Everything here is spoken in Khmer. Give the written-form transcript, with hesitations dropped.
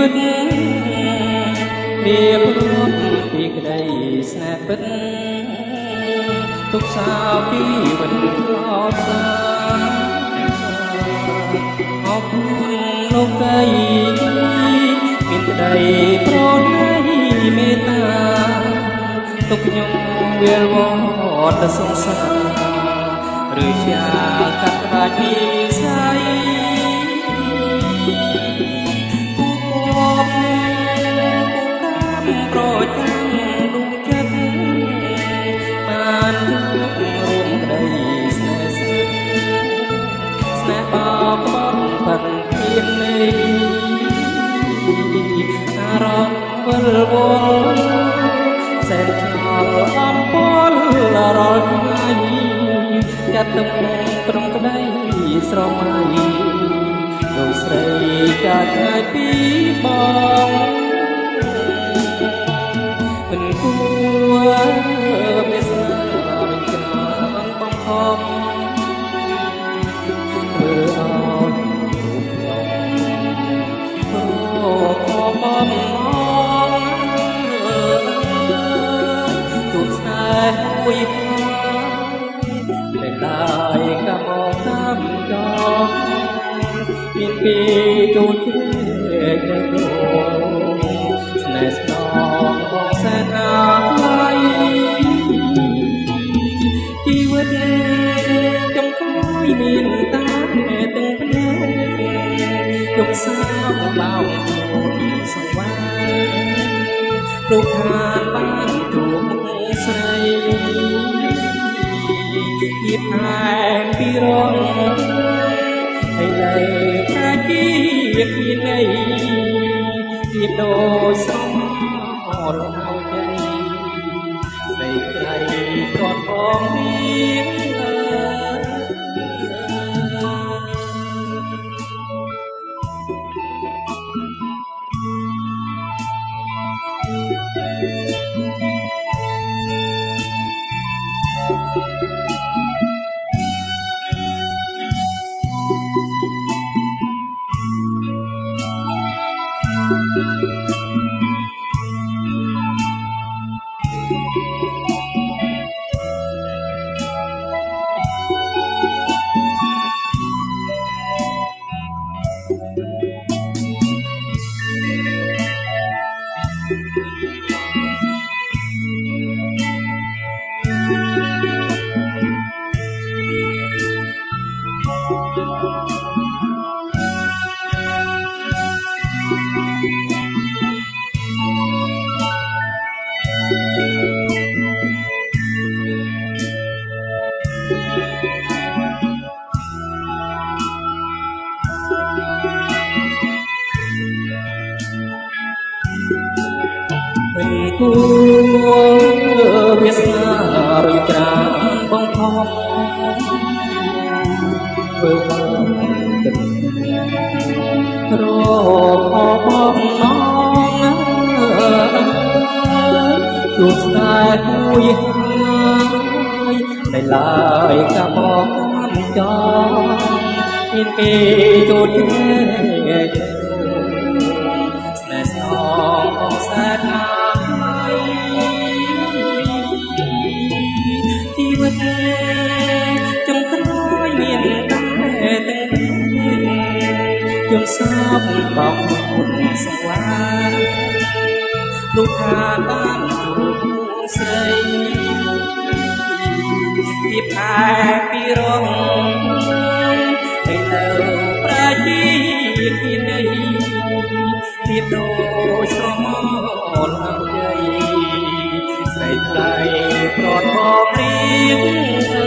វិតរៀបរាប់ពីក្តីស្នេហ៍ពិតទុកសាពីវិនខ្លោចសាអរគុណលោកដីមានក្តីប្រណីមេត្តាទុកខ្ញុំវាលវត្តសង្សារឬជាកាត់ផ្ដាច់និស័យប្រចាំដួងចិត្តបានរួមក្តីស្នេហ៍ស្នេហ៍បបបាត់ពីនៃអារម្មណ៍វិលវល់សែនខ្នល់អំពលរាល់ថ្ងៃចាត់ទុកត្រង់ក្តីស្រមៃលោកស្រីចាត់ថ្ងៃពីបងមិនគួរវាសនាមិនក្រំបំផុតធ្វើឲ្យរូបខ្ញុំខំបំទូស្នេហ៍មួយតែឡើយក៏មកតាមចោលមានពីចូលជ្រែកទៅស្នេហ៍ស្នងបងសែនអាឡ័យជីវិតចំកយមានតាទាំងភ្នែកទុកសាបោកសង្វារូបឋានបានជួបស្រីពីផែនពីរងให้เลยพระจีพีในที่โดยสมรเอาใจใส่ใครปลอดปองเพียงមិនគួរវាសនារុយត្រាបងខំធ្វើបានគិតរកបងណងជួបស្នេហ៍មួយហើយតែឡើយក៏បងចង់មានគេចូលជ្រែកស្នេហ៍ស្នងបងសែនជីវិតចង់ខ្នើយមានតែទាំងខ្ញុំសាបបោកមុនសង្វារូបខាបានជួបស្រីពីផែពីរងទៅលើប្រជាពីនៃពីដូចស្រមោលអើយស្រីថ្លៃប្រត់មកព្រៀង